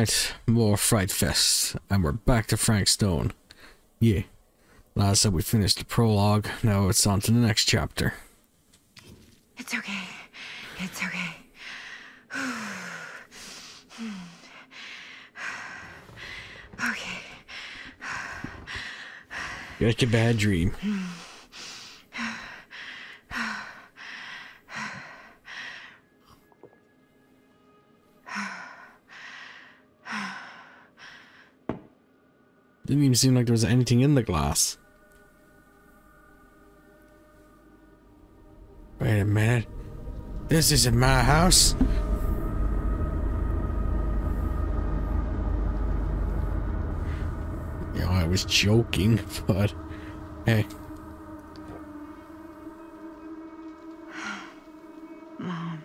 Alright, more Fright Fest, and we're back to Frank Stone. Yeah. Last time we finished the prologue, now it's on to the next chapter. It's okay. It's okay. Okay. Get your bad dream. Didn't even seem like there was anything in the glass. Wait a minute. This isn't my house. You know, I was joking, but hey. Mom.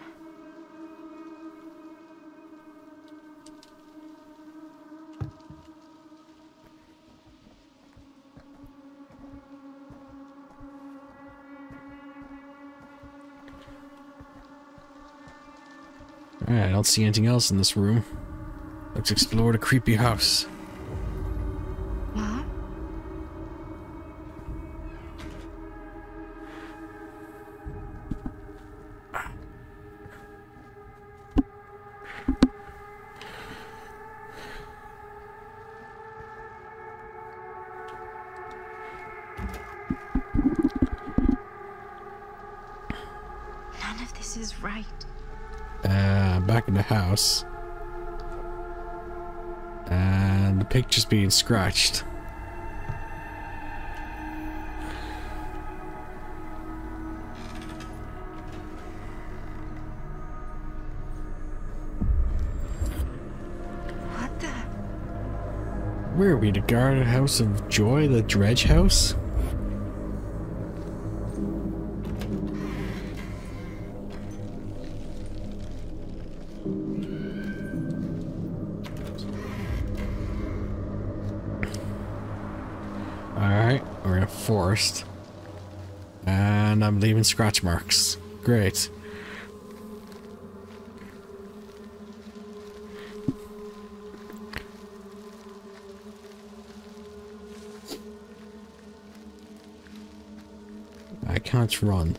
Alright, I don't see anything else in this room. Let's explore the creepy house. Mom? None of this is right. Back in the house. And the picture's being scratched. What the? Where are we? The guard house of joy? The dredge house? Alright, we're in a forest. And I'm leaving scratch marks. Great. I can't run.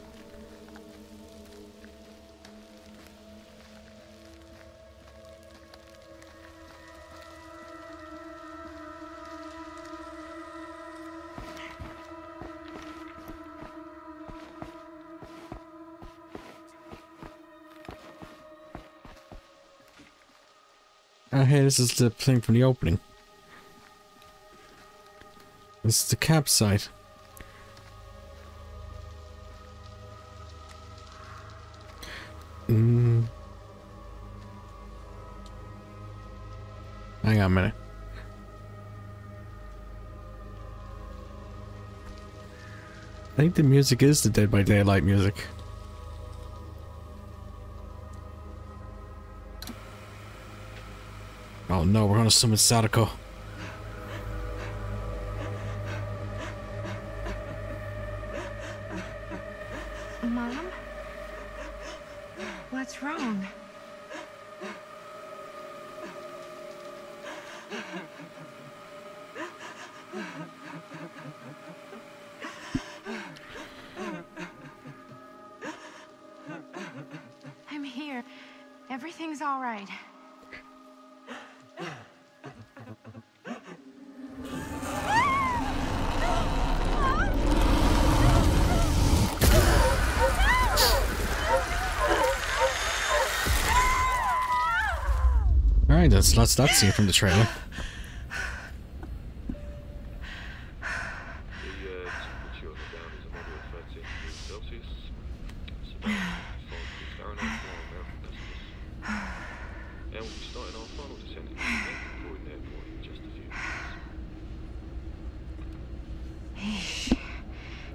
Oh, hey, this is the thing from the opening. This is the campsite. Hang on a minute. I think the music is the Dead by Daylight music. Oh no, we're gonna summon Sadako. Mom? What's wrong? I'm here. Everything's all right. Alright, that's that scene from the trailer.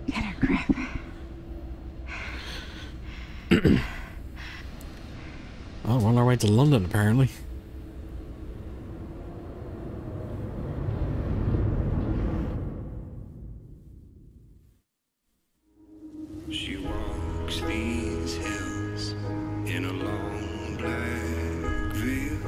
Get a grip. Oh, we're on our way to London, apparently. She walks these hills in a long black veil.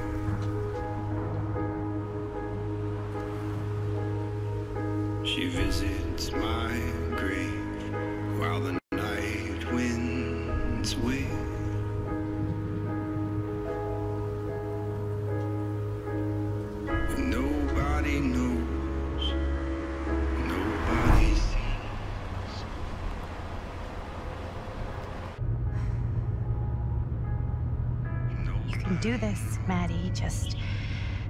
She visits my grave while the night winds wail. Nobody knows, nobody sees. You can do this, Maddie. Just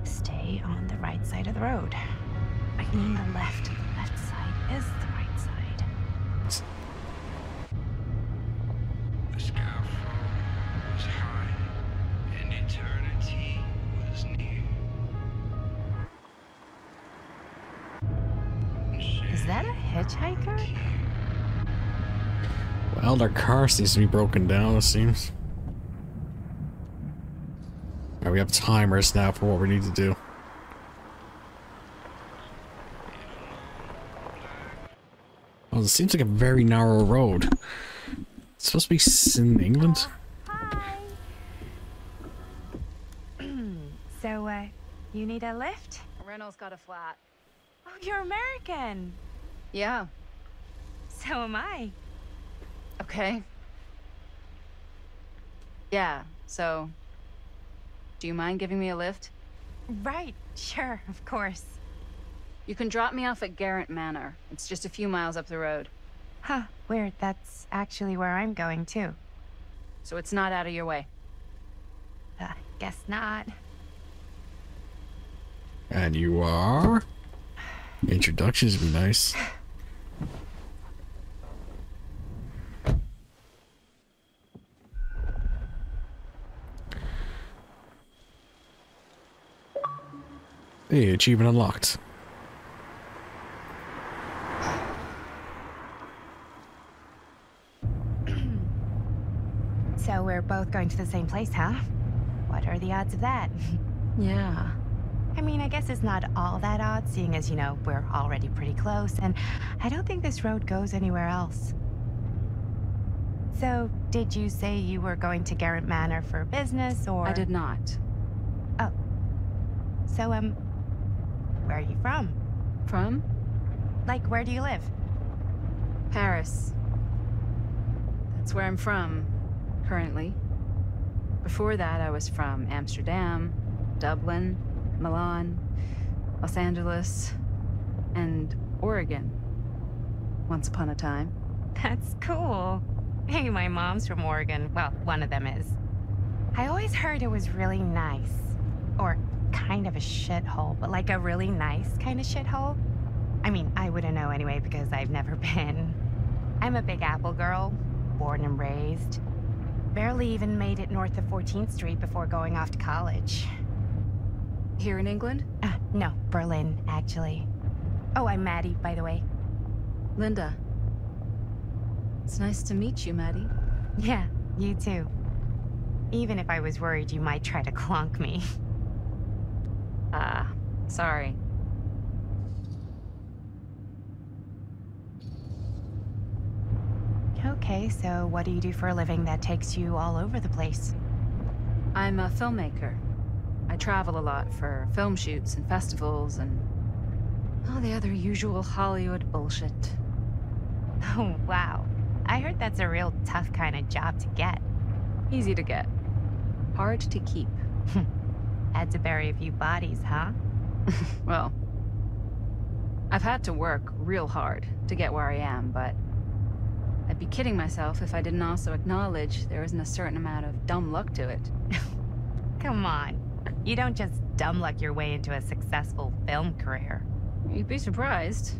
stay on the right side of the road. I mean the left. The left side is the right side. The scaffold was high and eternity was near. Is that a hitchhiker? Well, their car seems to be broken down, it seems. Alright, we have timers now for what we need to do. Oh, this seems like a very narrow road. It's supposed to be in England? Hi. So, you need a lift? Reynolds got a flat. Oh, you're American. Yeah. So am I. Okay. Yeah, so... Do you mind giving me a lift? Right, sure, of course. You can drop me off at Garrett Manor. It's just a few miles up the road. Huh, weird. That's actually where I'm going, too. So it's not out of your way. Guess not. And you are? Introductions would be nice. Hey, achievement unlocked. So we're both going to the same place, huh? What are the odds of that? Yeah. I mean, I guess it's not all that odd, seeing as, you know, we're already pretty close, and I don't think this road goes anywhere else. So, did you say you were going to Garrett Manor for business, or...? I did not. Oh. So, where are you from? From? Like, where do you live? Paris. That's where I'm from, currently. Before that, I was from Amsterdam, Dublin, Milan, Los Angeles, and Oregon. Once upon a time. That's cool. Hey, my mom's from Oregon. Well, one of them is. I always heard it was really nice. Or kind of a shithole, but like a really nice kind of shithole. I mean, I wouldn't know anyway because I've never been. I'm a Big Apple girl, born and raised. Barely even made it north of 14th Street before going off to college. Here in England? No, Berlin, actually. Oh, I'm Maddie, by the way. Linda. It's nice to meet you, Maddie. Yeah, you too. Even if I was worried you might try to clonk me. Sorry. Okay, so what do you do for a living that takes you all over the place? I'm a filmmaker. I travel a lot for film shoots and festivals and all the other usual Hollywood bullshit. Oh, wow. I heard that's a real tough kind of job to get. Easy to get. Hard to keep. Had to bury a few bodies, huh? Well, I've had to work real hard to get where I am, but I'd be kidding myself if I didn't also acknowledge there isn't a certain amount of dumb luck to it. Come on. You don't just dumb luck your way into a successful film career. You'd be surprised.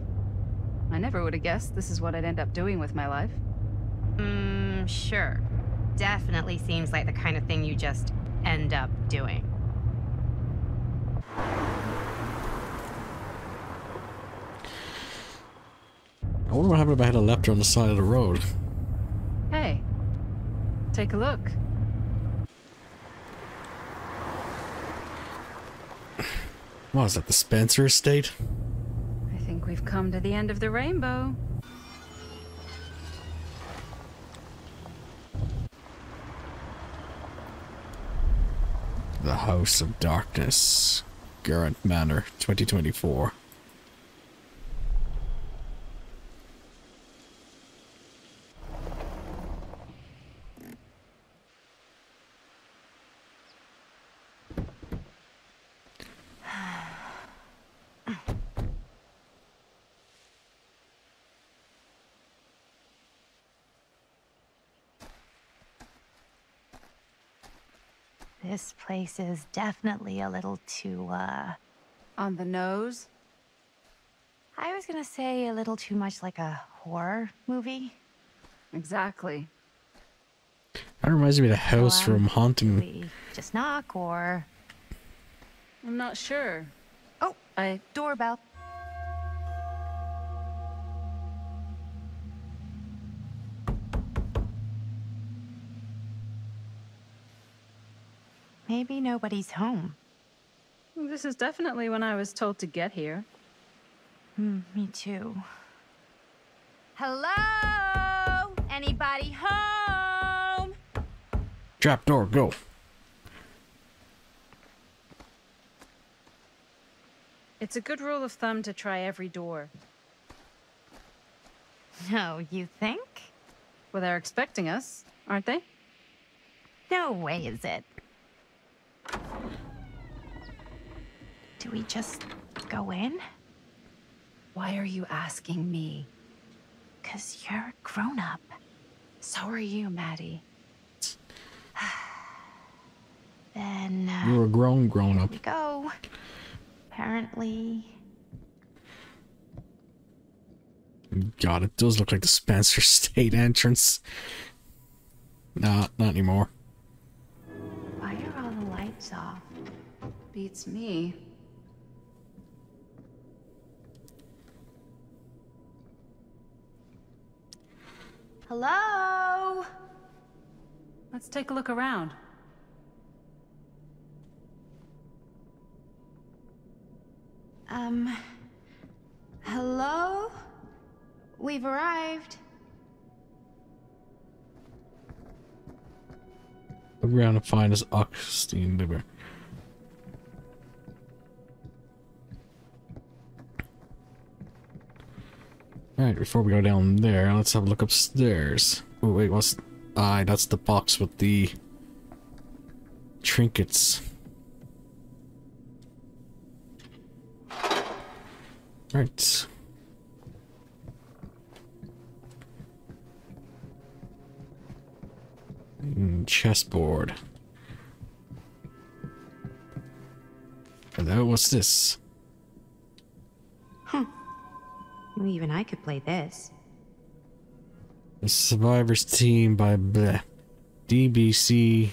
I never would have guessed this is what I'd end up doing with my life. Sure. Definitely seems like the kind of thing you just end up doing. I wonder what happened if I had a left on the side of the road. Hey, take a look. What is that, the Spencer estate? I think we've come to the end of the rainbow. The House of Darkness. Garrett Manor, 2024. This place is definitely a little too, On the nose? I was gonna say a little too much like a horror movie. Exactly. That reminds me of the house from Haunting. We just knock or... I'm not sure. Oh, doorbell. Maybe nobody's home. This is definitely when I was told to get here. Me too. Hello? Anybody home? Trapdoor, go. It's a good rule of thumb to try every door. No, you think? Well, they're expecting us, aren't they? No way is it. Do we just go in? Why are you asking me? 'Cause you're a grown-up. So are you, Maddie. Then, You're a grown here up. we go. Apparently... God, it does look like the Spencer State entrance. Nah, not anymore. Why are all the lights off? Beats me. Hello? Let's take a look around. Hello? We've arrived. Look around and find his Augustine liver. Alright, before we go down there, let's have a look upstairs. Oh wait, what's... that's the box with the trinkets. Right. Chessboard. Hello, what's this? Even I could play this. The Survivors Team by bleh. DBC.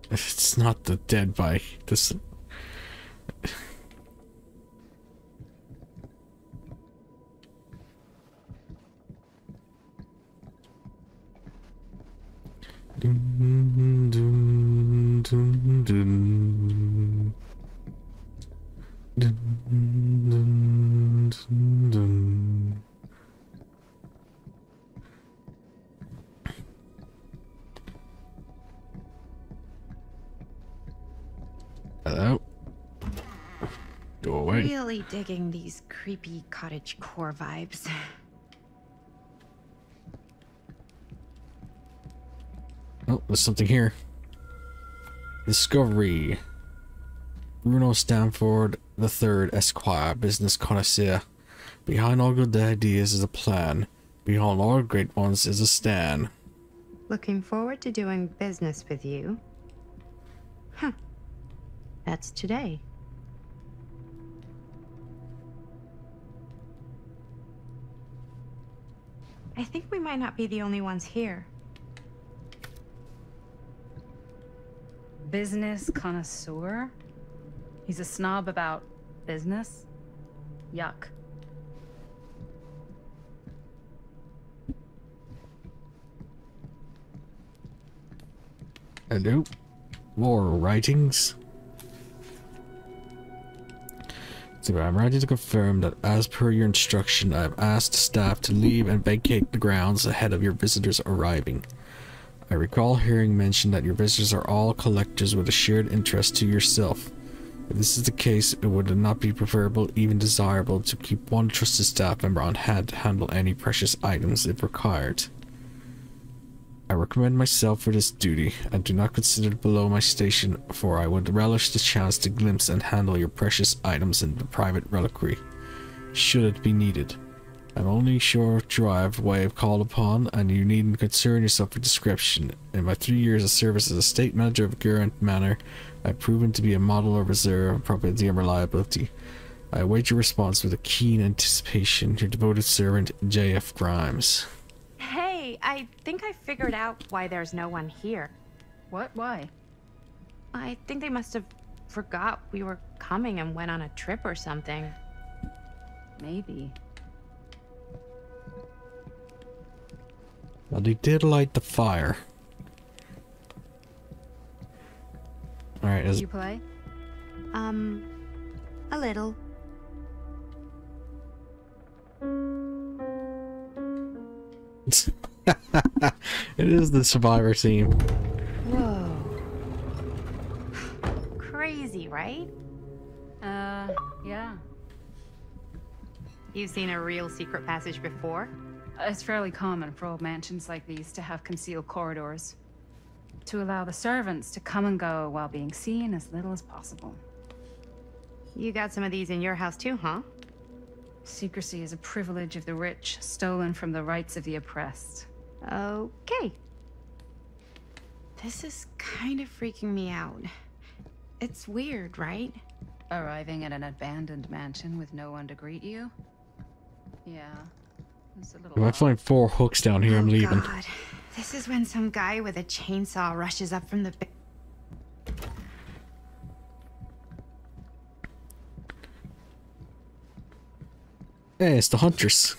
If it's not the Dead by this. Dun, dun, dun, dun. Dun, dun, dun, dun. Hello? Go away. Really digging these creepy cottage core vibes. Oh, there's something here. Discovery. Bruno Stanford III, Esquire, business connoisseur. Behind all good ideas is a plan. Behind all great ones is a stand. Looking forward to doing business with you. Huh. That's today. I think we might not be the only ones here. Business connoisseur? He's a snob about business? Yuck. Hello? More writings? So I'm writing to confirm that as per your instruction, I have asked staff to leave and vacate the grounds ahead of your visitors arriving. I recall hearing mention that your visitors are all collectors with a shared interest to yourself. If this is the case, it would not be preferable, even desirable, to keep one trusted staff member on hand to handle any precious items if required. I recommend myself for this duty, and do not consider it below my station, for I would relish the chance to glimpse and handle your precious items in the private reliquary, should it be needed. I'm only short drive away if called upon, and you needn't concern yourself with description. In my 3 years of service as a state manager of Gurant Manor, I've proven to be a model of reserve, property, and reliability. I await your response with a keen anticipation. Your devoted servant, J.F. Grimes. Hey, I think I figured out why there's no one here. What? Why? I think they must have forgot we were coming and went on a trip or something. Maybe. Well, they did light the fire. Alright, You play? A little. it is the Survivor team. Whoa. Crazy, right? Yeah. You've seen a real secret passage before? It's fairly common for old mansions like these to have concealed corridors, to allow the servants to come and go while being seen as little as possible. You got some of these in your house too, huh? Secrecy is a privilege of the rich, stolen from the rights of the oppressed. Okay. This is kind of freaking me out. It's weird, right? Arriving at an abandoned mansion with no one to greet you? Yeah. It's a little If I find 4 hooks down here, I'm leaving. God. This is when some guy with a chainsaw rushes up from the... Hey, it's the Huntress.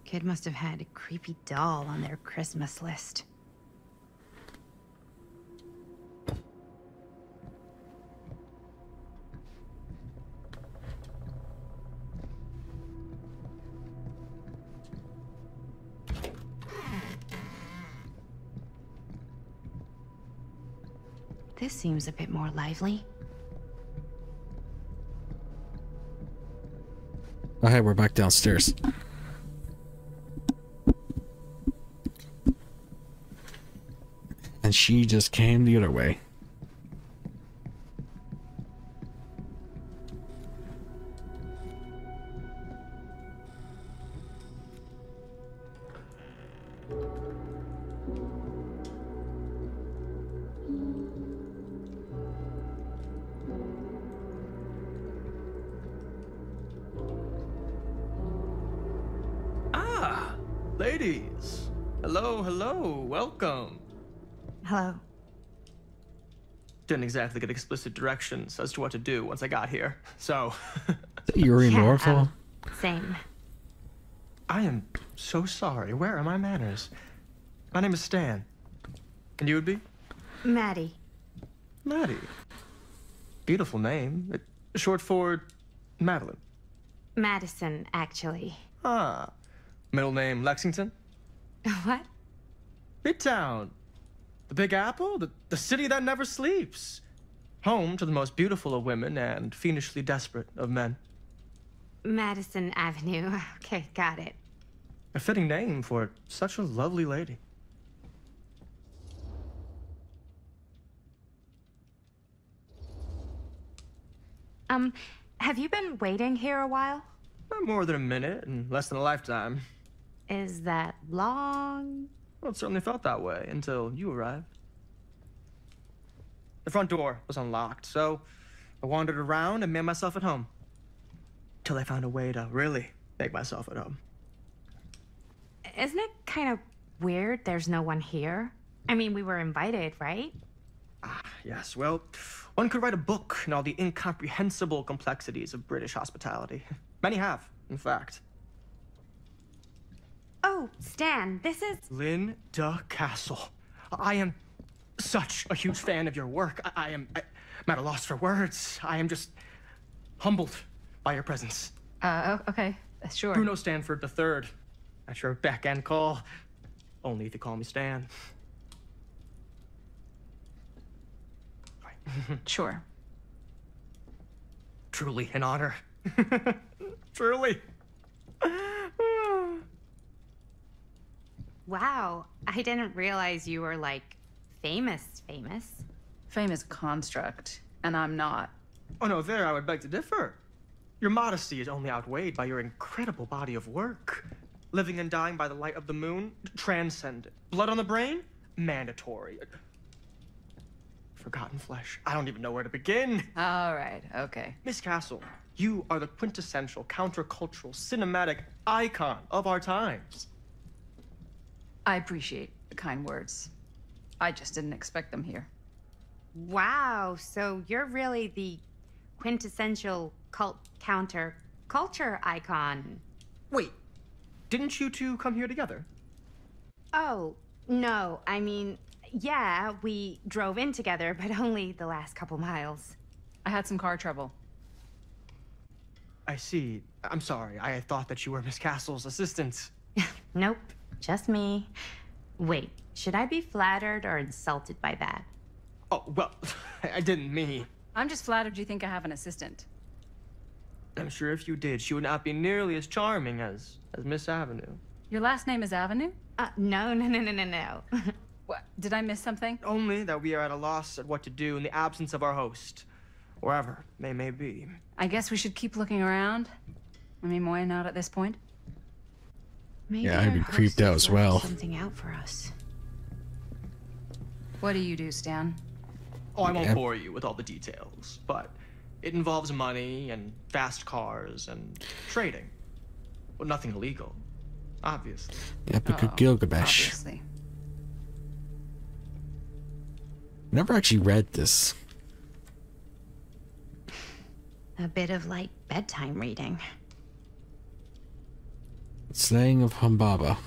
Kid must have had a creepy doll on their Christmas list. This seems a bit more lively. Oh, hey, we're back downstairs. And she just came the other way. Ladies, hello, welcome. Hello. Didn't exactly get explicit directions as to what to do once I got here, so... You're in Norfolk? Same. I am so sorry. Where are my manners? My name is Stan. And you would be? Maddie. Maddie. Beautiful name. Short for Madeline. Madison, actually. Ah. Middle name Lexington? What? Midtown. The Big Apple? The city that never sleeps. Home to the most beautiful of women and fiendishly desperate of men. Madison Avenue. Okay, got it. A fitting name for such a lovely lady. Have you been waiting here a while? Not more than a minute and less than a lifetime. Is that long? Well, it certainly felt that way until you arrived. The front door was unlocked, so I wandered around and made myself at home. Till I found a way to really make myself at home. Isn't it kind of weird there's no one here? I mean, we were invited, right? Ah, yes, well, one could write a book on all the incomprehensible complexities of British hospitality. Many have, in fact. Oh, Stan, this is... Linda Castle. I am such a huge fan of your work. I'm at a loss for words. I am just humbled by your presence. Okay, sure. Bruno Stanford III. At your beck and call. Only if you call me Stan. Sure. Truly an honor. Truly. Wow, I didn't realize you were, like, famous. Fame is a construct, and I'm not. Oh no, there I would beg to differ. Your modesty is only outweighed by your incredible body of work. Living and dying by the light of the moon, transcendent. Blood on the brain, mandatory. Forgotten flesh. I don't even know where to begin. All right, okay. Miss Castle, you are the quintessential countercultural cinematic icon of our times. I appreciate the kind words. I just didn't expect them here. Wow, so you're really the quintessential cult counter culture icon. Wait, didn't you two come here together? Oh, no, I mean, yeah, we drove in together, but only the last couple miles. I had some car trouble. I see. I'm sorry. I thought that you were Miss Castle's assistant. Nope, just me. Wait, should I be flattered or insulted by that? Oh, well, I didn't mean. I'm just flattered you think I have an assistant. I'm sure if you did, she would not be nearly as charming as Miss Avenue. Your last name is Avenue? No. What? Did I miss something? Only that we are at a loss at what to do in the absence of our host, wherever they may be. I guess we should keep looking around. I mean, why not at this point? Maybe Yeah, I'd our be creeped host out has as left well. Something out for us. What do you do, Stan? Oh, I won't Yep. bore you with all the details, but it involves money and fast cars and trading. Well, nothing illegal, obviously. Epic of Oh, Gilgamesh. obviously. Never actually read this. A bit of light bedtime reading. Slaying of Humbaba.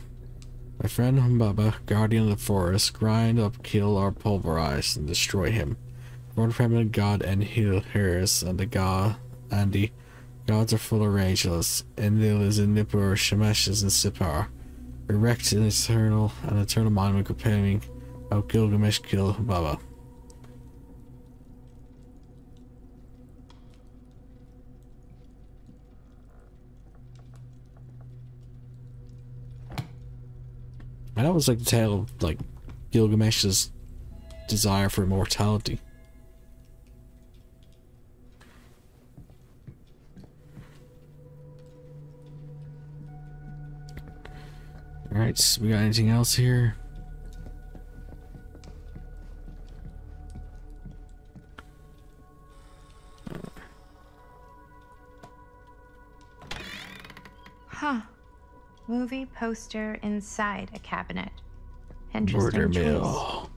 My friend Humbaba, guardian of the forest, grind up, kill, or pulverize and destroy him. Lord feminine god Enhil Harris and the gods are full of rangeless. Enlil is in Nippur, Shemesh is in Sipar. Erect an eternal monument proclaiming how Gilgamesh killed Humbaba. And that was like the tale of like Gilgamesh's desire for immortality. Alright, so we got anything else here? Huh. Movie poster inside a cabinet. Interesting Murder choice. Mill.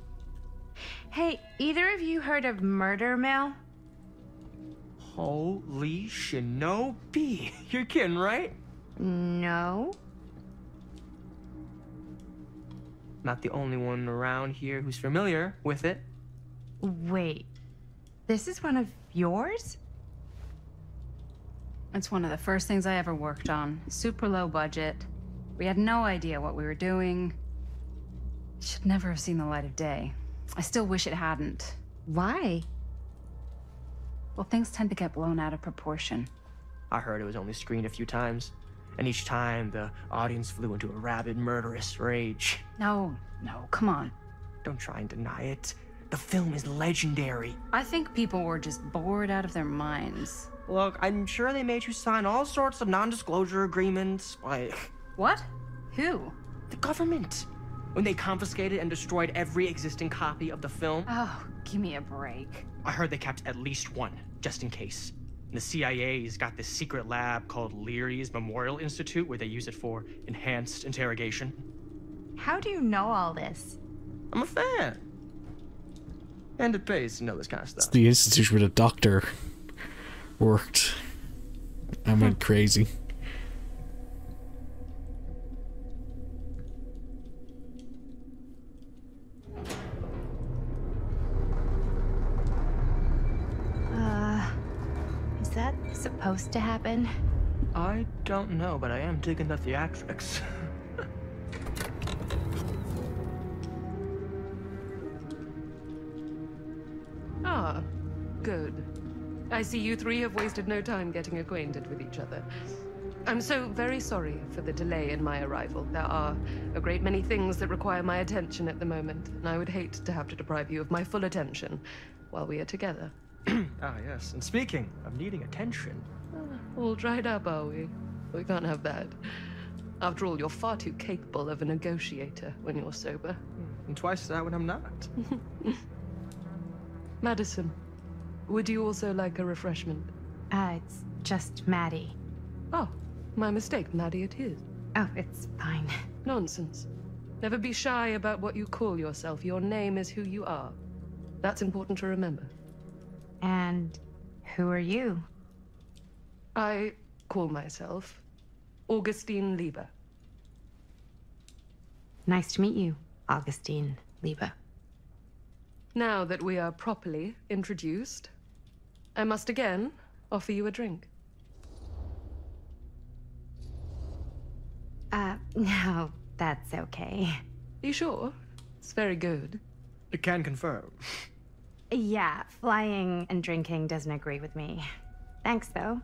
Hey, either of you heard of Murder Mill? Holy shinobi. You're kidding, right? No. Not the only one around here who's familiar with it. Wait. This is one of yours? It's one of the first things I ever worked on. Super low budget. We had no idea what we were doing. It should never have seen the light of day. I still wish it hadn't. Why? Well, things tend to get blown out of proportion. I heard it was only screened a few times, and each time the audience flew into a rabid, murderous rage. No, come on. Don't try and deny it. The film is legendary. I think people were just bored out of their minds. Look, I'm sure they made you sign all sorts of non-disclosure agreements. Like, What? Who? the government. When they confiscated and destroyed every existing copy of the film, Oh, give me a break. I heard they kept at least one, just in case. And the CIA's got this secret lab called Leary's Memorial Institute where they use it for enhanced interrogation. How do you know all this? I'm a fan. And it pays to know this kind of It's stuff. the institution where the doctor worked. I went crazy. Is that supposed to happen? I don't know, but I am digging the theatrics. Ah, good. I see you three have wasted no time getting acquainted with each other. I'm so very sorry for the delay in my arrival. There are a great many things that require my attention at the moment, and I would hate to have to deprive you of my full attention while we are together. Ah, yes. And speaking of needing attention, All dried up, are we? We can't have that. After all, you're far too capable of a negotiator when you're sober. and twice that when I'm not. Madison, would you also like a refreshment? It's just Maddie. Oh, my mistake. Maddie it is. Oh, it's fine. Nonsense. Never be shy about what you call yourself. Your name is who you are. That's important to remember. And who are you? I call myself Augustine Lieber. Nice to meet you, Augustine Lieber. Now that we are properly introduced, I must again offer you a drink. No, that's okay. You sure? It's very good. I can confirm. Yeah, flying and drinking doesn't agree with me. Thanks, though.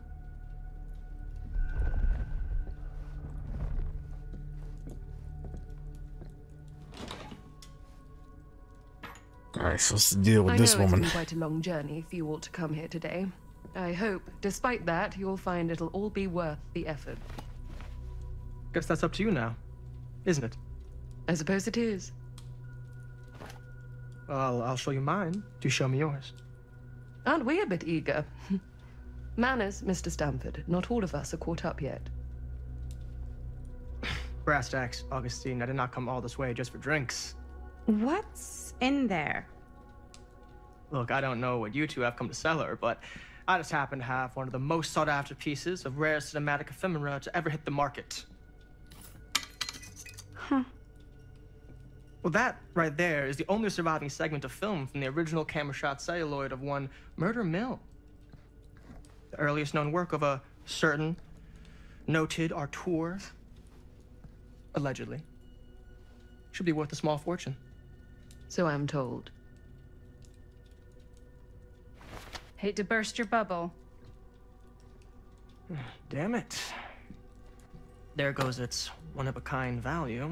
Alright, so what's the deal with I this know it's woman? been quite a long journey for you all to come here today. I hope, despite that, you'll find it'll all be worth the effort. Guess that's up to you now, isn't it? I suppose it is. Well, I'll show you mine. Do show me yours. Aren't we a bit eager? Manners, Mr. Stamford. Not all of us are caught up yet. Brass tacks, Augustine. I did not come all this way just for drinks. What's in there? Look, I don't know what you two have come to cellar, but I just happen to have one of the most sought-after pieces of rare cinematic ephemera to ever hit the market. Huh. Well, that right there is the only surviving segment of film from the original camera shot celluloid of one Murder Mill. The earliest known work of a certain noted auteur, allegedly. Should be worth a small fortune. So I'm told. Hate to burst your bubble. Damn it. There goes its one-of-a-kind value.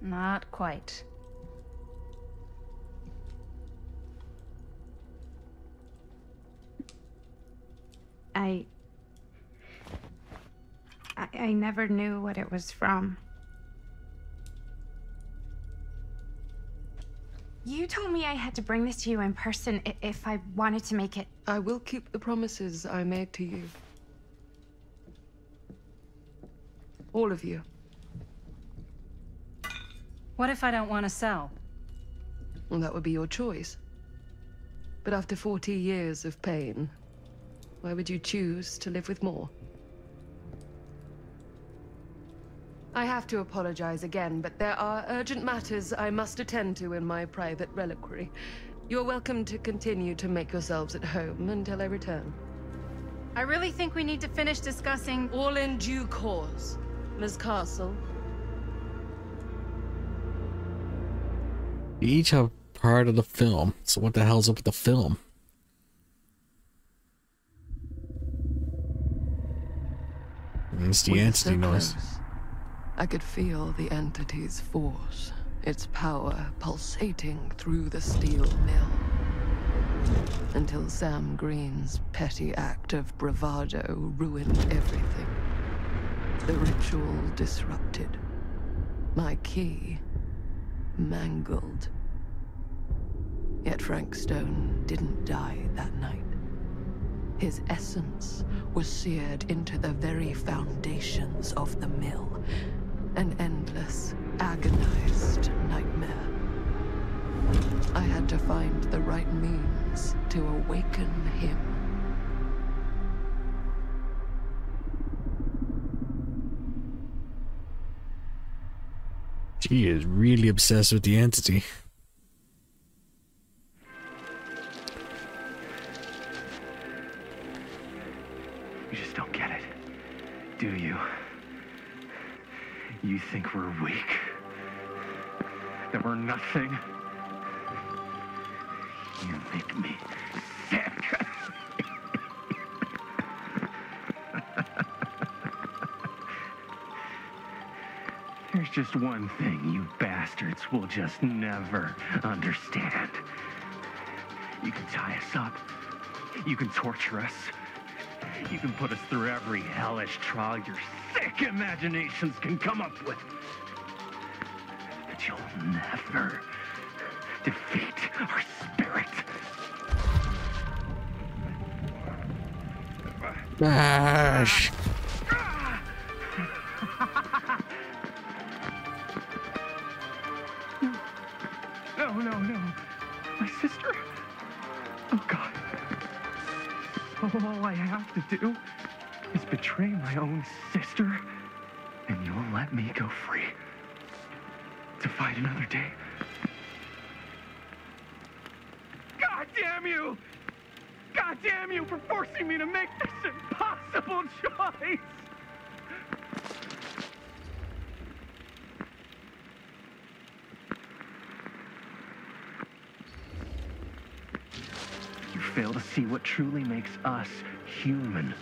Not quite. I never knew what it was from. You told me I had to bring this to you in person if I wanted to make it. I will keep the promises I made to you. All of you. What if I don't want to sell? Well, that would be your choice. But after 40 years of pain, why would you choose to live with more? I have to apologize again, but there are urgent matters I must attend to in my private reliquary. You're welcome to continue to make yourselves at home until I return. I really think we need to finish discussing. All in due course, Ms. Castle. You each have part of the film, so what the hell's up with the film? It's the We were entity so noise. close. I could feel the entity's force, its power pulsating through the steel mill. Until Sam Green's petty act of bravado ruined everything. The ritual disrupted. My key mangled. Yet Frank Stone didn't die that night. His essence was seared into the very foundations of the mill. An endless, agonized nightmare. I had to find the right means to awaken him. She is really obsessed with the entity. You just don't get it, do you? You think we're weak? That we're nothing? You make me sick. There's just one thing you bastards will just never understand. You can tie us up You can torture us. You can put us through every hellish trial your sick imaginations can come up with. But you'll never defeat our spirit. Bash. No. My sister? Oh, God. All I have to do is betray my own sister, and you'll let me go free to fight another day. God damn you! God damn you for forcing me to make this impossible choice! You fail to see what truly makes us human.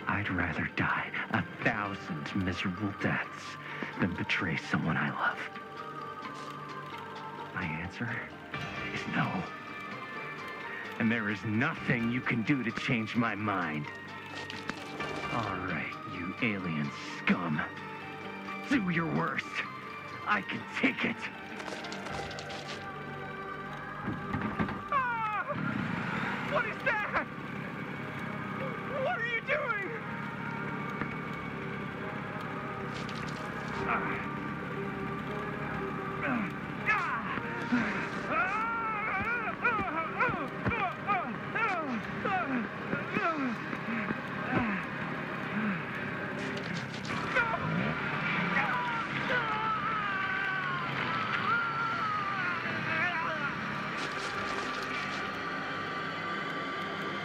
I'd rather die 1,000 miserable deaths than betray someone I love. My answer is no. And there is nothing you can do to change my mind. All right, you alien scum. Do your worst. I can take it. Ah! What is that? What are you doing?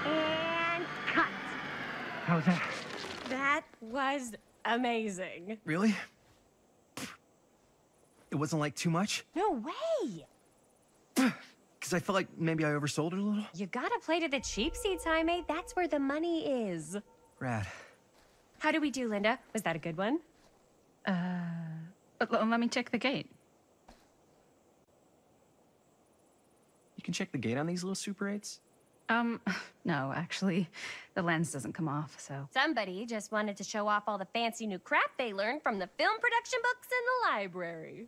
And cut. How's that? That was amazing. Really? It wasn't like too much? No way. Because I felt like maybe I oversold it a little? You gotta play to the cheap seats, Jaime. That's where the money is. Rad. How do we do, Linda? Was that a good one? Let me check the gate. You can check the gate on these little Super 8s? No, actually, the lens doesn't come off, so. Somebody just wanted to show off all the fancy new crap they learned from the film production books in the library.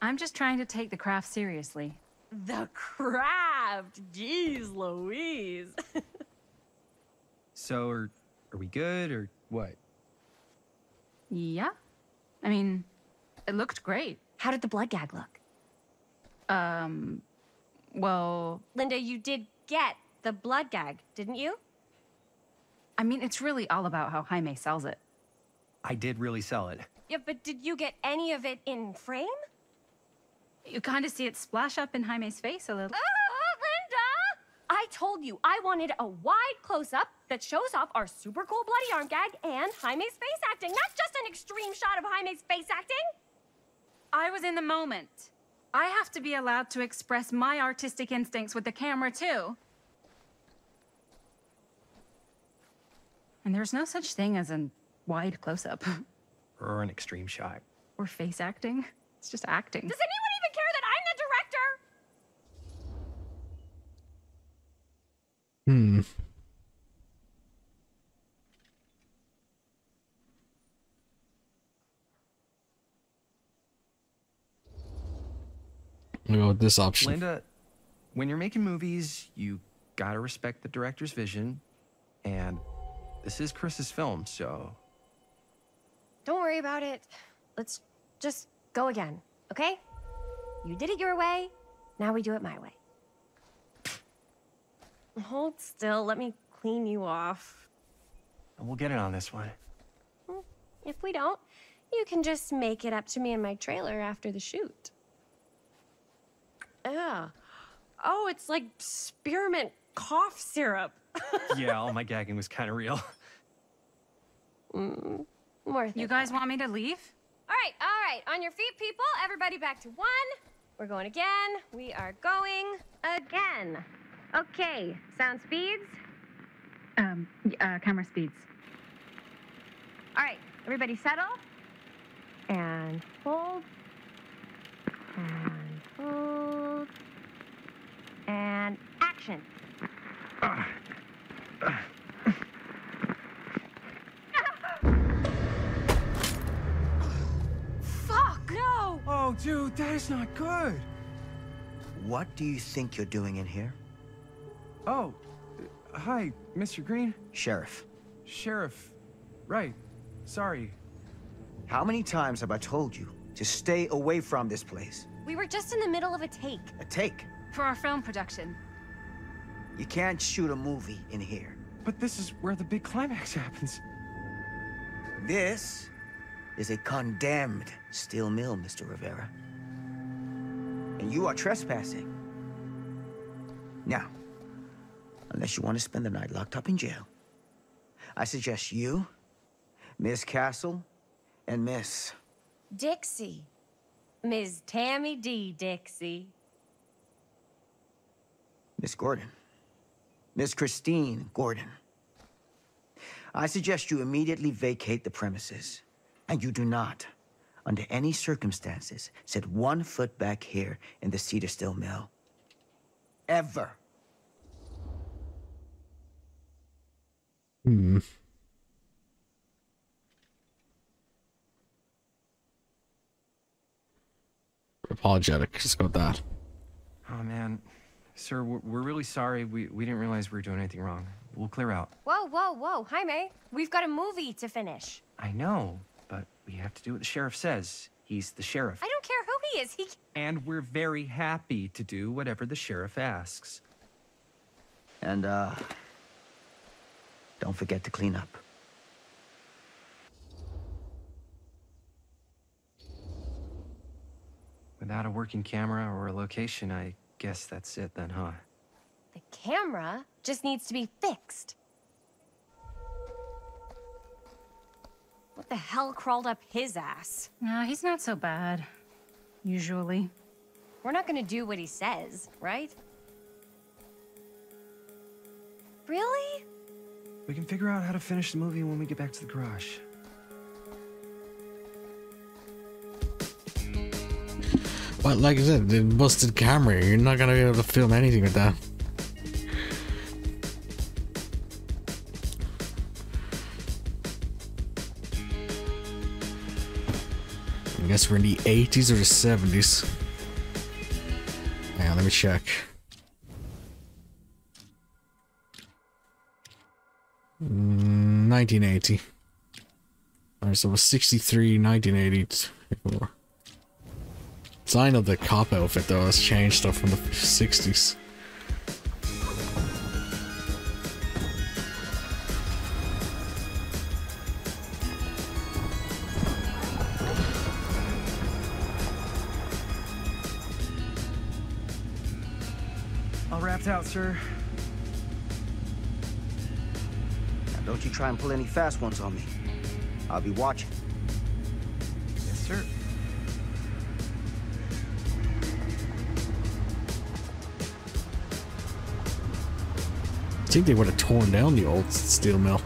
I'm just trying to take the craft seriously. The craft! Jeez Louise. So, are we good, or what? Yeah. I mean, it looked great. How did the blood gag look? Well, Linda, you did get the blood gag, didn't you? I mean, it's really all about how Jaime sells it. I did really sell it. Yeah, but did you get any of it in frame? You kind of see it splash up in Jaime's face a little. Linda! I told you I wanted a wide close-up that shows off our super cool bloody arm gag and Jaime's face acting, not just an extreme shot of Jaime's face acting. I was in the moment. I have to be allowed to express my artistic instincts with the camera, too. And there's no such thing as a wide close-up. Or an extreme shot. Or face acting. It's just acting. Does anyone even care that I'm the director? I'm gonna go with this option. Linda, when you're making movies, you gotta respect the director's vision. And this is Chris's film, so... Don't worry about it. Let's just go again, okay? You did it your way, now we do it my way. Hold still, let me clean you off. And we'll get it on this one. If we don't, you can just make it up to me in my trailer after the shoot. Yeah. Oh, it's like spearmint cough syrup. Yeah, all my gagging was kind of real. More You guys want me to leave? All right. On your feet, people. Everybody back to one. We're going again. We are going again. Okay, sound speeds. Camera speeds. All right, everybody settle. And hold. And hold. And action. Fuck! No! Oh, dude, that is not good. What do you think you're doing in here? Oh, hi, Mr. Green. Sheriff. Sheriff. Right. Sorry. How many times have I told you to stay away from this place? We were just in the middle of a take. A take. For our film production. You can't shoot a movie in here. But this is where the big climax happens. This is a condemned steel mill, Mr. Rivera. And you are trespassing. Now, unless you want to spend the night locked up in jail, I suggest you, Miss Castle, and Miss... Dixie. Ms. Tammy D. Dixie. Miss Gordon. Miss Christine Gordon. I suggest you immediately vacate the premises. And you do not, under any circumstances, set 1 foot back here in the Cedar Steel Mill. Ever. Apologetic. Just got that. Oh, man. Sir, we're really sorry. We didn't realize we were doing anything wrong. We'll clear out. Whoa, whoa, whoa. Jaime, we've got a movie to finish. I know, but we have to do what the sheriff says. He's the sheriff. I don't care who he is. He... And we're very happy to do whatever the sheriff asks. And, don't forget to clean up. Without a working camera or a location, I guess that's it then, huh? The camera just needs to be fixed. What the hell crawled up his ass? No, he's not so bad. Usually. We're not gonna do what he says, right? Really? We can figure out how to finish the movie when we get back to the garage. But like I said, the busted camera, you're not gonna be able to film anything with that. I guess we're in the 80s or the 70s. Hang on, let me check. 1980. Alright, so it was 63, 1980. So I know the cop outfit though has changed stuff from the 60s. All wrapped out, sir. Now don't you try and pull any fast ones on me. I'll be watching. Yes, sir. I think they would have torn down the old steel mill.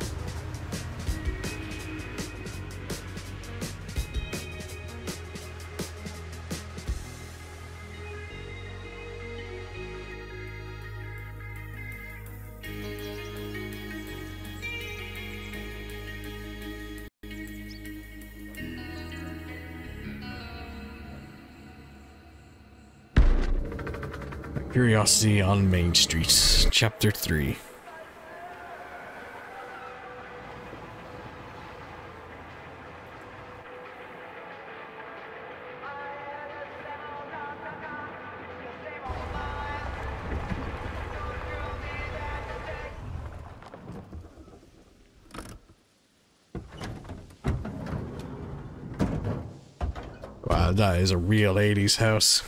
Curiosity on Main Street, Chapter 3. Wow, that is a real 80s house.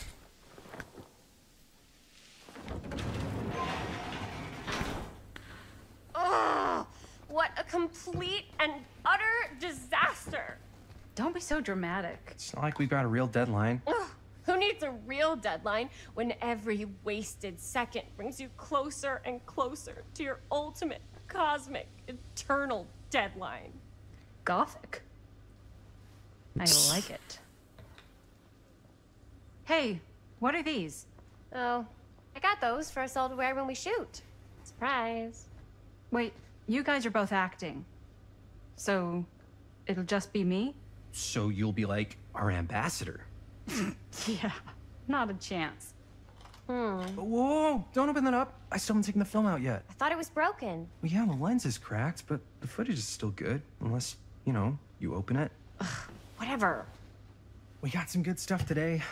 Ugh! What a complete and utter disaster! Don't be so dramatic. It's not like we've got a real deadline. Ugh, who needs a real deadline when every wasted second brings you closer and closer to your ultimate, cosmic, eternal deadline? Gothic. I like it. Hey, what are these? Oh, I got those for us all to wear when we shoot. Surprise. Wait, you guys are both acting. So, it'll just be me? So you'll be like our ambassador. Yeah, not a chance. Whoa, don't open that up. I still haven't taken the film out yet. I thought it was broken. Well, yeah, the lens is cracked, but the footage is still good. Unless, you know, you open it. Whatever. We got some good stuff today.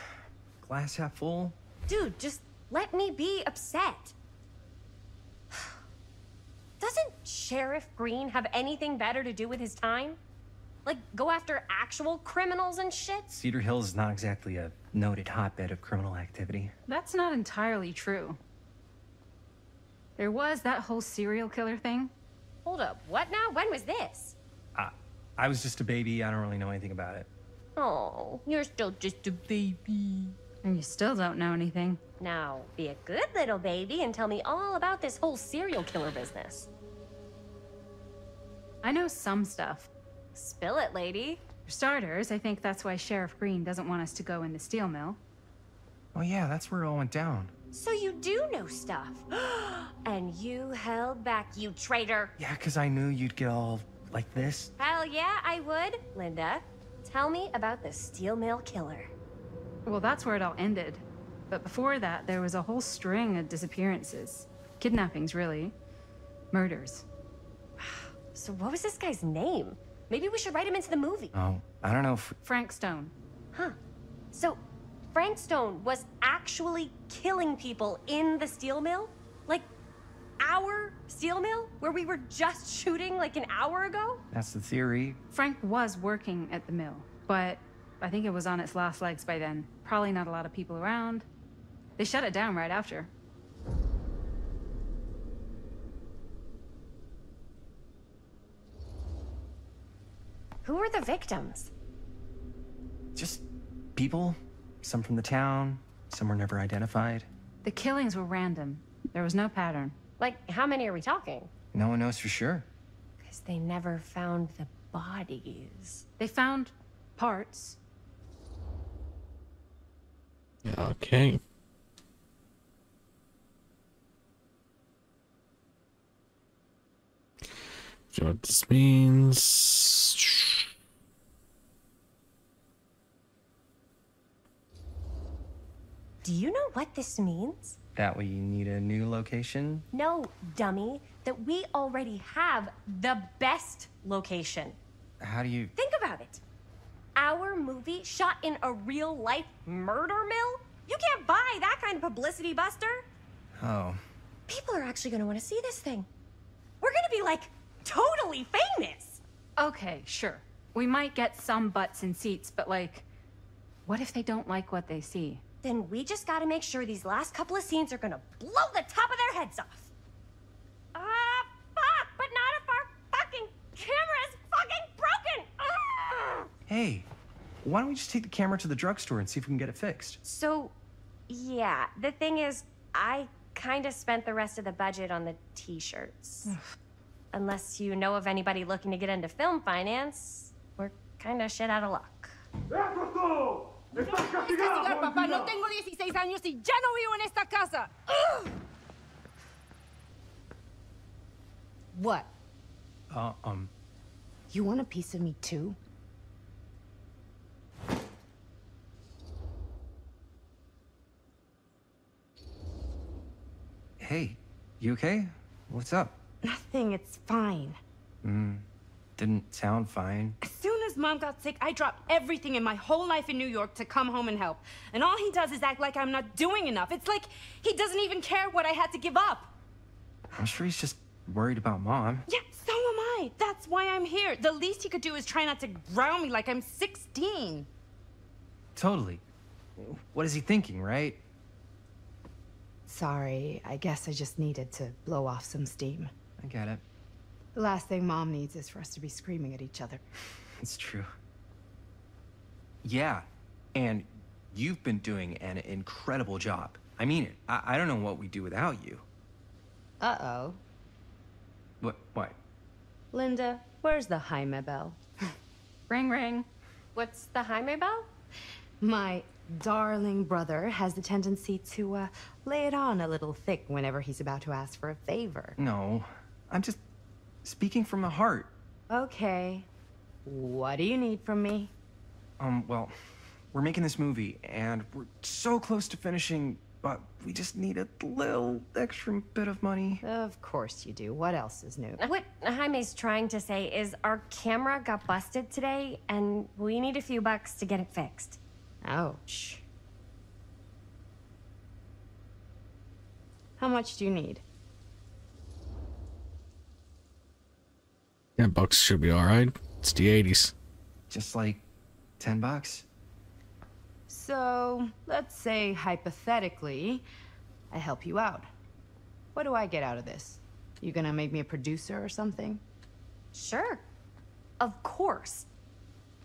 Glass half full. Dude, just let me be upset. Doesn't Sheriff Green have anything better to do with his time? Like, go after actual criminals and shit? Cedar Hills is not exactly a noted hotbed of criminal activity. That's not entirely true. There was that whole serial killer thing. Hold up, what now? When was this? I was just a baby. I don't really know anything about it. Oh, you're still just a baby. And you still don't know anything. Now, be a good little baby and tell me all about this whole serial killer business. I know some stuff. Spill it, lady. For starters, I think that's why Sheriff Green doesn't want us to go in the steel mill. Oh yeah, that's where it all went down. So you do know stuff. And you held back, you traitor. Yeah, because I knew you'd get all like this. Hell yeah, I would. Linda, tell me about the steel mill killer. Well, that's where it all ended. But before that, there was a whole string of disappearances. Kidnappings, really. Murders. So what was this guy's name? Maybe we should write him into the movie. Oh, I don't know if... Frank Stone. Huh. So Frank Stone was actually killing people in the steel mill? Like, our steel mill? Where we were just shooting like an hour ago? That's the theory. Frank was working at the mill, but I think it was on its last legs by then. Probably not a lot of people around. They shut it down right after. Who were the victims? Just people. Some from the town. Some were never identified. The killings were random. There was no pattern. Like, how many are we talking? No one knows for sure. Because they never found the bodies. They found parts. Okay. So what this means? Do you know what this means? That we need a new location? No, dummy. That we already have the best location. How do you... Think about it. Our movie shot in a real-life murder mill? You can't buy that kind of publicity, Buster. Oh. People are actually going to want to see this thing. We're going to be, like, totally famous. Okay, sure. We might get some butts in seats, but like, what if they don't like what they see? Then we just got to make sure these last couple of scenes are going to blow the top of their heads off. Fuck, but not if our fucking camera is fucking broken. Hey, why don't we just take the camera to the drugstore and see if we can get it fixed? So, yeah, the thing is, I kind of spent the rest of the budget on the t-shirts. Unless you know of anybody looking to get into film finance, we're kind of shit out of luck. Papá, no tengo 16 años y ya no vivo en esta casa. What? You want a piece of me too? Hey, you okay? What's up? Nothing, it's fine. Didn't sound fine. As soon as Mom got sick, I dropped everything in my whole life in New York to come home and help. And all he does is act like I'm not doing enough. It's like he doesn't even care what I had to give up. I'm sure he's just worried about Mom. Yeah, so am I. That's why I'm here. The least he could do is try not to ground me like I'm 16. Totally. What is he thinking, right? Sorry, I guess I just needed to blow off some steam. I get it. The last thing Mom needs is for us to be screaming at each other. It's true. Yeah, and you've been doing an incredible job. I mean it. I don't know what we'd do without you. Uh-oh. What? Linda, where's the Jaime bell? Ring, ring. What's the Jaime bell? My darling brother has the tendency to lay it on a little thick whenever he's about to ask for a favor. No, I'm just speaking from the heart. Okay. What do you need from me? Well, we're making this movie, and we're so close to finishing, but we just need a little extra bit of money. Of course you do. What else is new? What Jaime's trying to say is our camera got busted today, and we need a few bucks to get it fixed. Ouch. How much do you need? $10 should be alright. It's the 80s. Just like $10. So, let's say hypothetically, I help you out. What do I get out of this? You gonna make me a producer or something? Sure. Of course.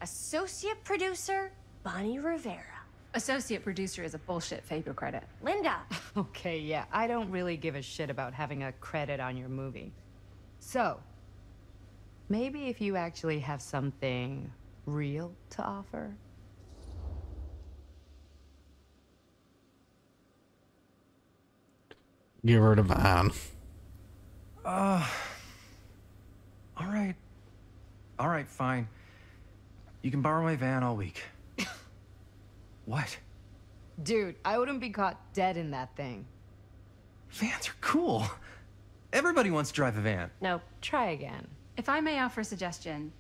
Associate producer, Bonnie Rivera. Associate producer is a bullshit paper credit. Linda. Okay, yeah, I don't really give a shit about having a credit on your movie. So, maybe if you actually have something real to offer? Give her the van. All right. All right, fine. You can borrow my van all week. What? Dude, I wouldn't be caught dead in that thing. Vans are cool. Everybody wants to drive a van. No. Try again. If I may offer a suggestion,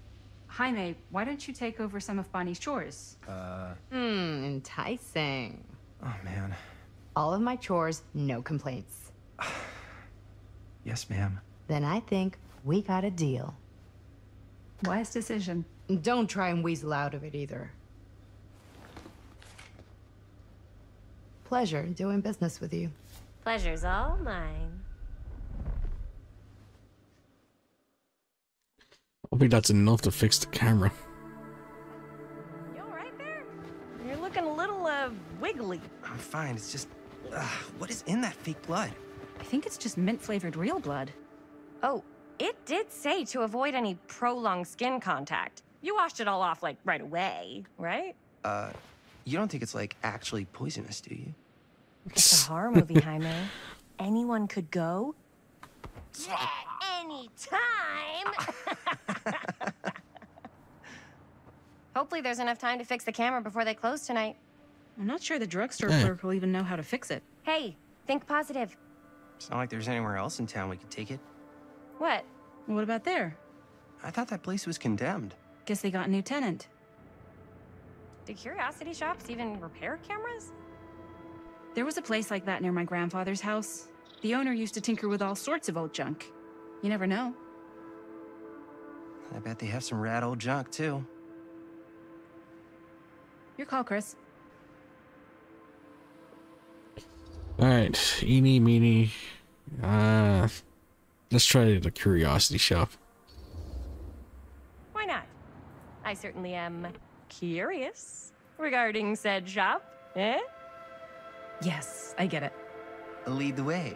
Jaime, why don't you take over some of Bonnie's chores? Enticing. Oh, man. All of my chores, no complaints. Yes, ma'am. Then I think we got a deal. Wise decision. Don't try and weasel out of it either. Pleasure doing business with you. Pleasure's all mine. Hopefully that's enough to fix the camera. You all right there? You're looking a little, wiggly. I'm fine. It's just, what is in that fake blood? I think it's just mint-flavored real blood. Oh, it did say to avoid any prolonged skin contact. You washed it all off, like, right away, right? You don't think it's, like, actually poisonous, do you? It's a horror movie, Jaime. Anyone could go. Yeah, anytime! Hopefully there's enough time to fix the camera before they close tonight. I'm not sure the drugstore clerk will even know how to fix it. Hey, think positive. It's not like there's anywhere else in town we could take it. What? What about there? I thought that place was condemned. Guess they got a new tenant. Do curiosity shops even repair cameras? There was a place like that near my grandfather's house. The owner used to tinker with all sorts of old junk. You never know. I bet they have some rad old junk, too. Your call, Chris. Alright, eeny, meeny. Let's try the curiosity shop. Why not? I certainly am curious regarding said shop, eh? Yes, I get it. Lead the way.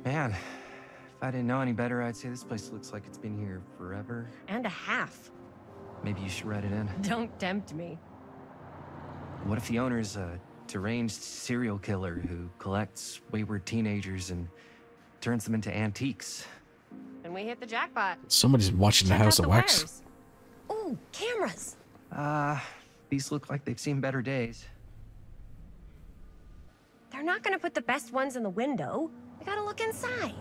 Man, if I didn't know any better, I'd say this place looks like it's been here forever. And a half. Maybe you should write it in. Don't tempt me. What if the owner's a deranged serial killer who collects wayward teenagers and turns them into antiques? And we hit the jackpot. Somebody's watching the Check House out of the Wax. wires. Ooh, cameras. These look like they've seen better days. They're not gonna put the best ones in the window. We gotta look inside.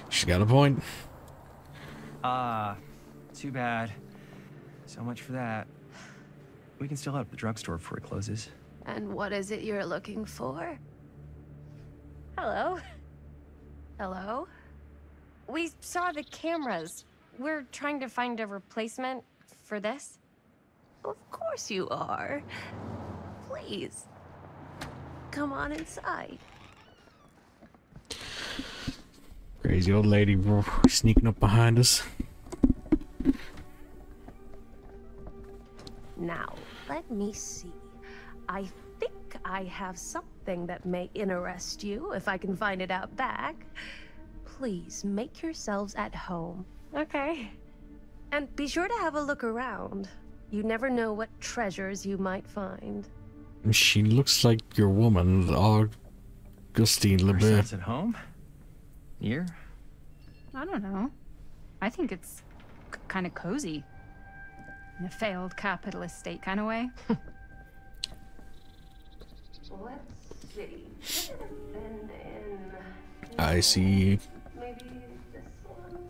She got a point. Too bad. So much for that. We can still head up the drugstore before it closes. And what is it you're looking for? Hello. Hello? We saw the cameras. We're trying to find a replacement for this. Of course you are. Please. Come on inside. Crazy old lady sneaking up behind us. Now, let me see. I think I have something that may interest you, if I can find it out back. please make yourselves at home. Okay. And be sure to have a look around. You never know what treasures you might find. She looks like your woman, Augustine LeBeau. Ourselves at home? Here? I don't know. I think it's kind of cozy. In a failed capitalist state kind of way. Let's see. Should have been in... I see. Maybe this one?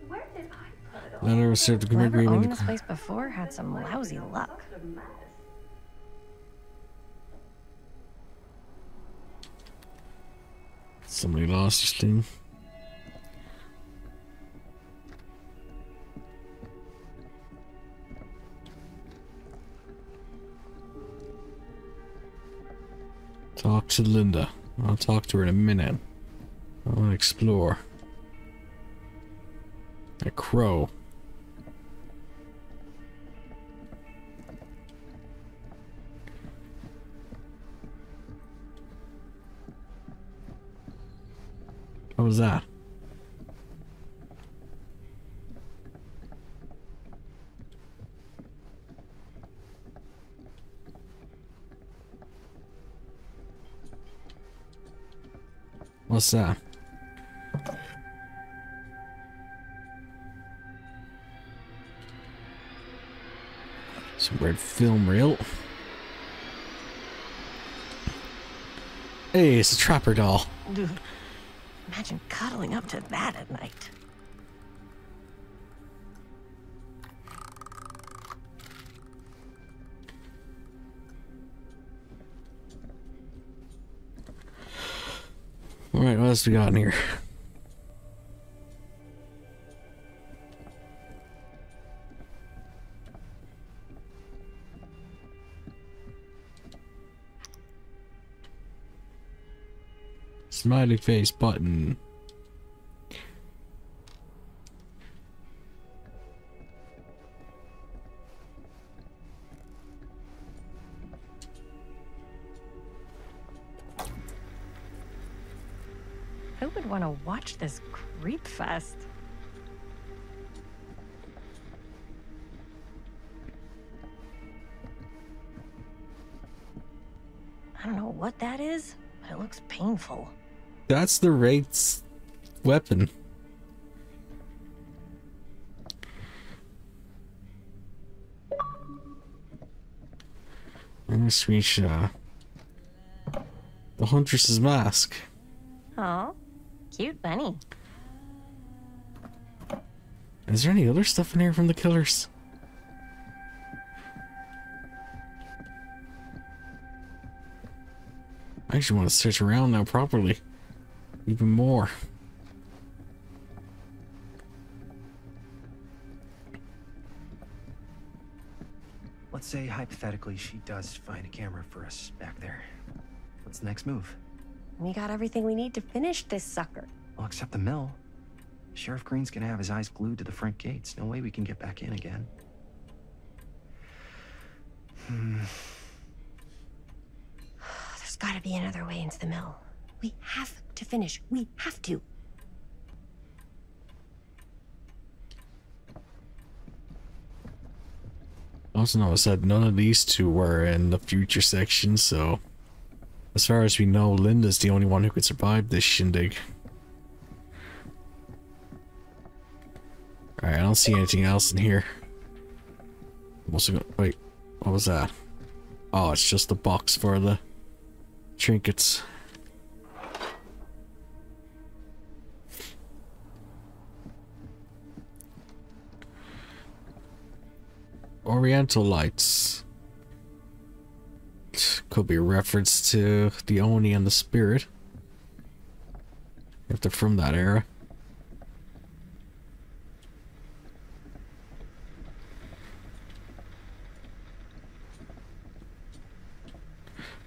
Where did I put it all? Letter received the Whoever agreement. owned this place before had some lousy luck. Somebody lost his thing. Talk to Linda. I'll talk to her in a minute. I want to explore. A crow. What was that? What's that? Some red film reel. Hey, it's a trapper doll. Dude, imagine cuddling up to that at night. Alright, what else we got in here? Smiley face button. Who would want to watch this creep fest? I don't know what that is, but it looks painful. That's the Wraith's weapon. Let's reach the Huntress's mask. Oh, cute bunny. Is there any other stuff in here from the killers? I actually want to search around now properly. Even more. Let's say hypothetically she does find a camera for us back there. What's the next move? We got everything we need to finish this sucker. Well, except the mill. Sheriff Green's gonna have his eyes glued to the front gates. No way we can get back in again. There's gotta be another way into the mill. We have to finish. We have to. Also noticed that none of these two were in the future section, so as far as we know, Linda's the only one who could survive this shindig. Alright, I don't see anything else in here. I'm also gonna wait, what was that? Oh, it's just a box for the trinkets. Oriental lights. Could be a reference to the Oni and the Spirit, if they're from that era.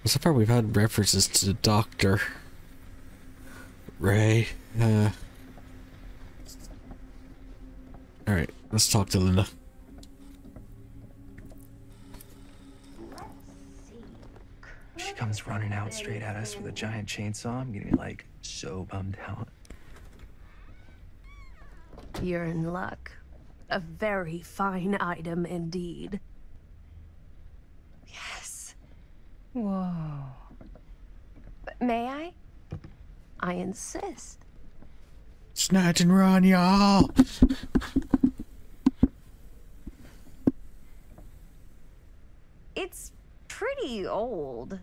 So far we've had references to the Doctor, Ray, alright, let's talk to Linda. She comes comes running out straight at us with a giant chainsaw, I'm getting like so bummed out. You're in luck. A very fine item indeed. Yes. Whoa. May I? I insist. Snatch and run, y'all! It's pretty old.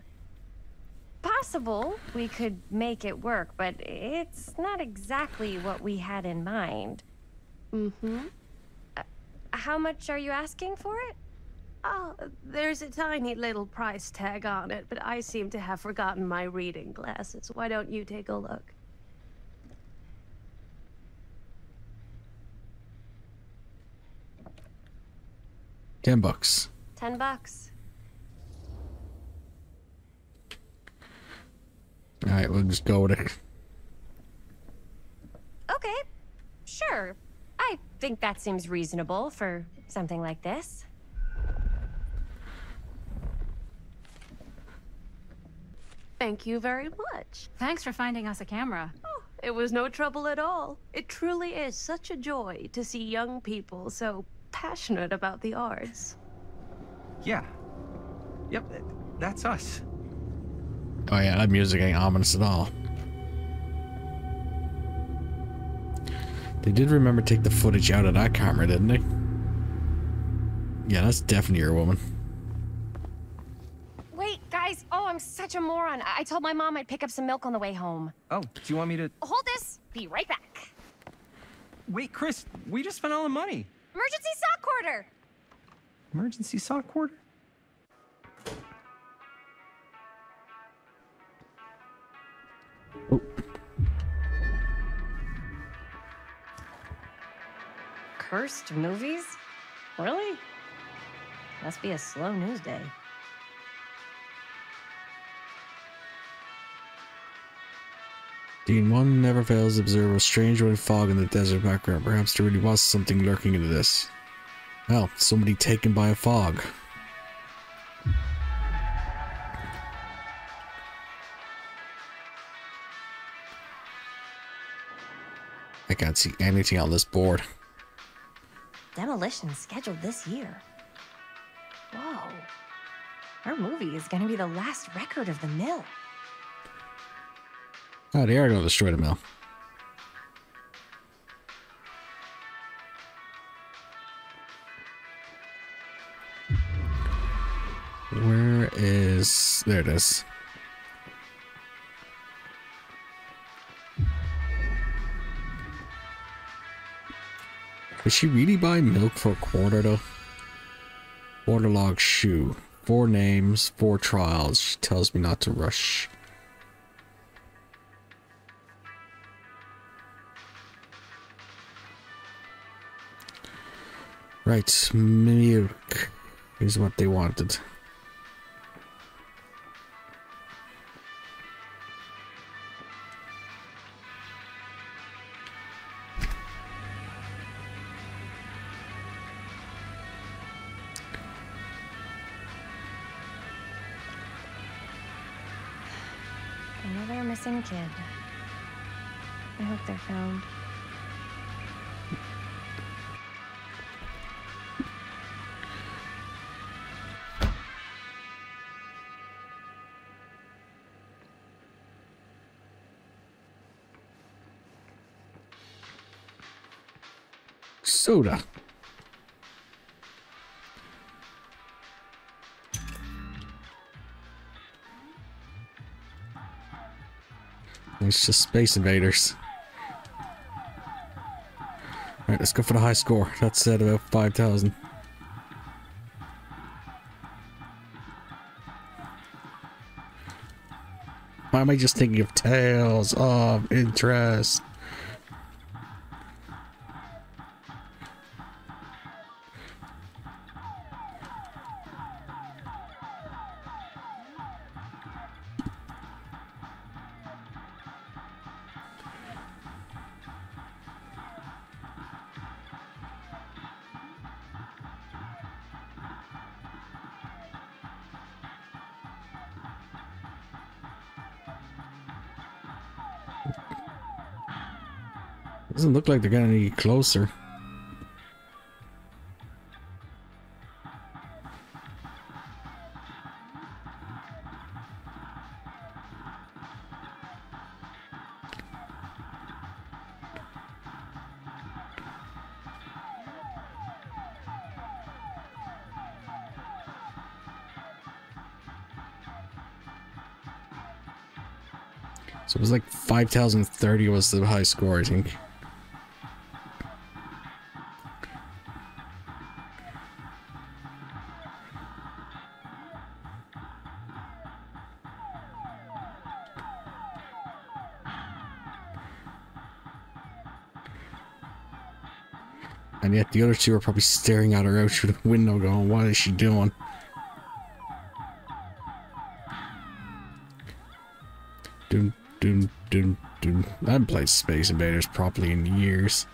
Possible we could make it work, but it's not exactly what we had in mind. Mm-hmm. How much are you asking for it? Oh, there's a tiny little price tag on it, but I seem to have forgotten my reading glasses. Why don't you take a look? $10. $10. Alright, we'll just go with it. Okay, sure. I think that seems reasonable for something like this. Thank you very much. Thanks for finding us a camera. Oh, it was no trouble at all. It truly is such a joy to see young people so passionate about the arts. Yeah. Yep, that's us. Oh yeah, that music ain't ominous at all. They did remember to take the footage out of that camera, didn't they? Yeah, that's definitely your woman. Wait, guys. Oh, I'm such a moron. I told my mom I'd pick up some milk on the way home. Oh, do you want me to... Hold this. Be right back. Wait, Chris, we just spent all the money. Emergency sock quarter. Emergency sock quarter? Oh. Cursed movies? Really? Must be a slow news day. Dean, one never fails to observe a strange white fog in the desert background. Perhaps there really was something lurking into this. Well, somebody taken by a fog. I can't see anything on this board. Demolition scheduled this year. Whoa. Our movie is gonna be the last record of the mill. Oh, they are going to destroy the mill. Where is... There it is. Did she really buy milk for a quarter though? Waterlogged shoe. 4 names, 4 trials. She tells me not to rush. Right, milk is what they wanted. Another missing kid. I hope they're found. Soda. It's just Space Invaders. Alright, let's go for the high score. That's at about 5,000. Why am I just thinking of tales of interest? Doesn't look like they're getting any closer. So it was like 5,030 was the high score, I think. And yet the other two are probably staring at her out through the window going, what is she doing? Dun, dun, dun, dun. I haven't played Space Invaders properly in years.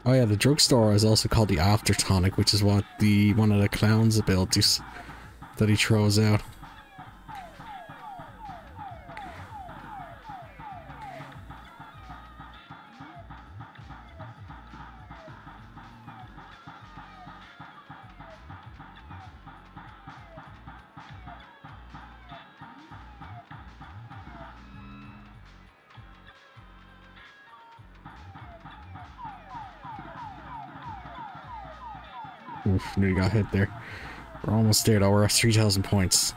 Oh yeah, the drugstore is also called the After Tonic, which is what one of the clown's abilities that he throws out. Oof, nearly got hit there. We're almost there though, we're at 3,000 points.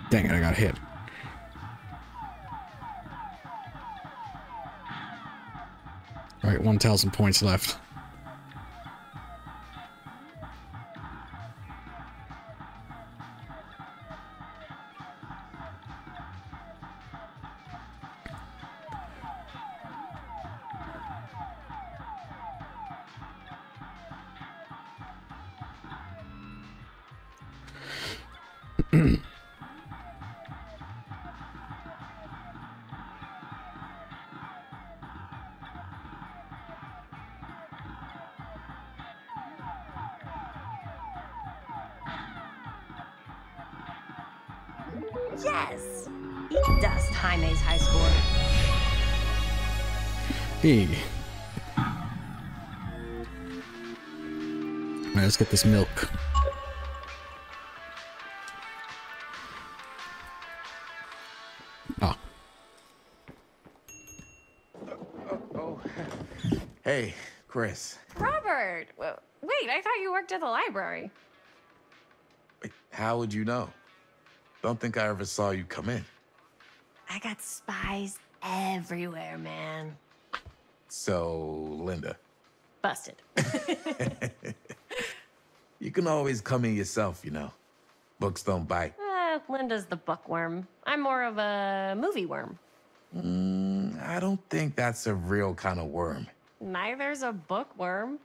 Dang it, I got hit. Alright, 1,000 points left. Yes! Eat dust, Jaime's high score. Hey. Alright, let's get this milk. Oh. Hey, Chris. Robert! Wait, I thought you worked at the library. Wait, how would you know? Don't think I ever saw you come in. I got spies everywhere, man. So, Linda. Busted. You can always come in yourself, you know. Books don't bite. Linda's the bookworm. I'm more of a movie worm. I don't think that's a real kind of worm. Neither's a bookworm.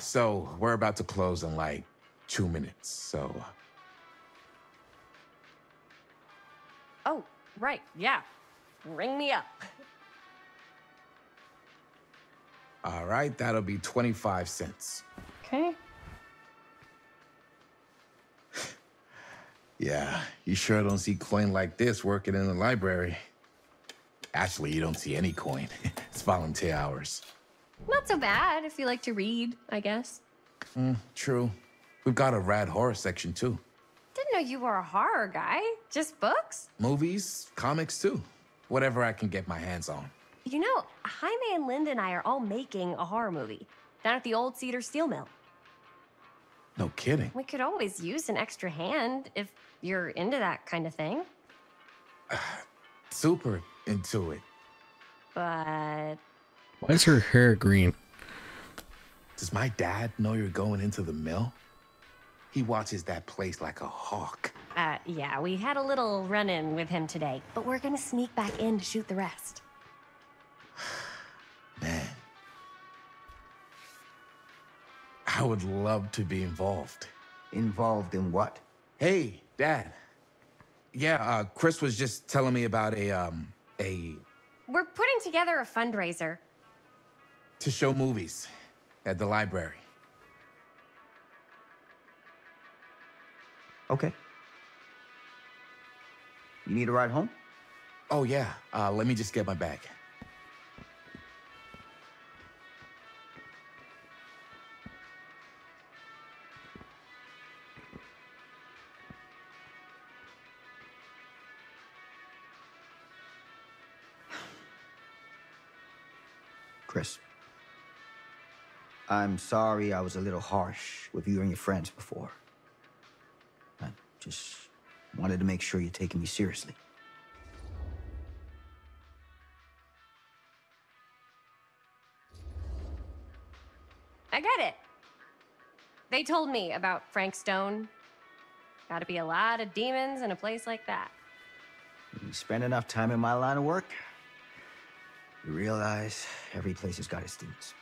So we're about to close in like 2 minutes, so... Oh, right, yeah. Ring me up. All right, that'll be 25 cents. Okay. Yeah, you sure don't see coin like this working in the library. Actually, you don't see any coin. It's volunteer hours. Not so bad if you like to read, I guess. True. We've got a rad horror section, too. Didn't know you were a horror guy. Just books? Movies, comics, too. Whatever I can get my hands on. You know, Jaime and Linda and I are all making a horror movie down at the old Cedar Steel Mill. No kidding. We could always use an extra hand if you're into that kind of thing. Super into it. But... Why is her hair green? Does my dad know you're going into the mill? He watches that place like a hawk. Yeah, we had a little run-in with him today, but we're gonna sneak back in to shoot the rest. Man. would love to be involved. Involved in what? Hey, Dad. Yeah, Chris was just telling me about a We're putting together a fundraiser. to show movies at the library. Okay. You need a ride home? Oh, yeah. Let me just get my bag. Chris. I'm sorry I was a little harsh with you and your friends before. I just wanted to make sure you're taking me seriously. I get it. They told me about Frank Stone. Gotta be a lot of demons in a place like that. When you spend enough time in my line of work, you realize every place has got its demons.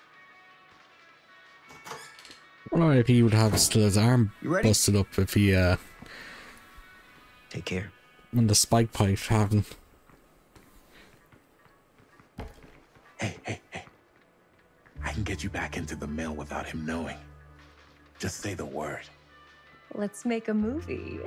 I wonder if he would have still his arm You ready? busted up if he Take care. when the spike pipe happened. Hey. I can get you back into the mill without him knowing. Just say the word. Let's make a movie.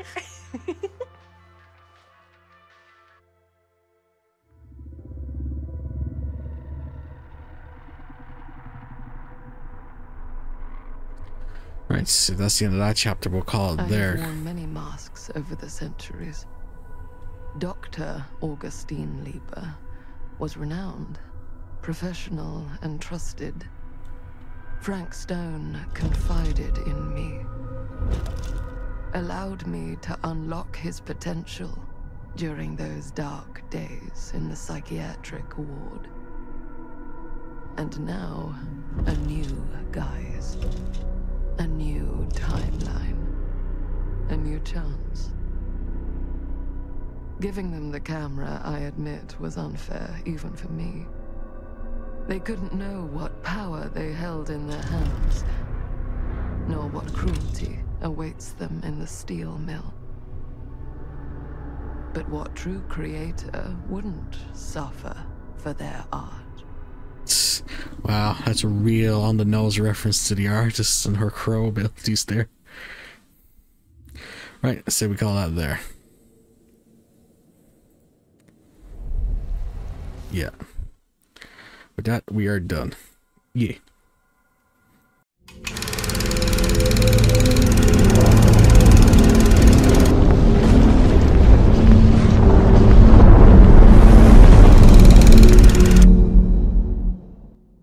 Right, so that's the end of that chapter. We'll call it I have there. worn many masks over the centuries. Dr. Augustine Lieber was renowned, professional, and trusted. Frank Stone confided in me, allowed me to unlock his potential during those dark days in the psychiatric ward. And now, a new guise, a new timeline, a new chance. Giving them the camera, I admit, was unfair even for me. They couldn't know what power they held in their hands, nor what cruelty awaits them in the steel mill. But what true creator wouldn't suffer for their art? Wow, that's a real on-the-nose reference to the artist and her crow abilities there. Right, I say we call that there. Yeah. With that, we are done. Yeah.